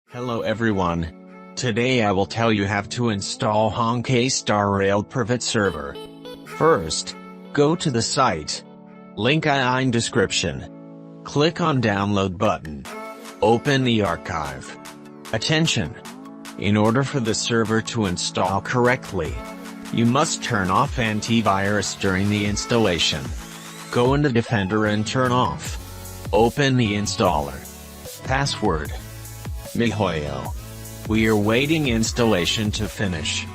Hello everyone. Today I will tell you how to install Honkai Star Rail Private Server. First, go to the site. Link in description. Click on download button. Open the archive. Attention! In order for the server to install correctly, you must turn off antivirus during the installation. Go into Defender and turn off. Open the installer. Password: mihoyo. We are waiting installation to finish.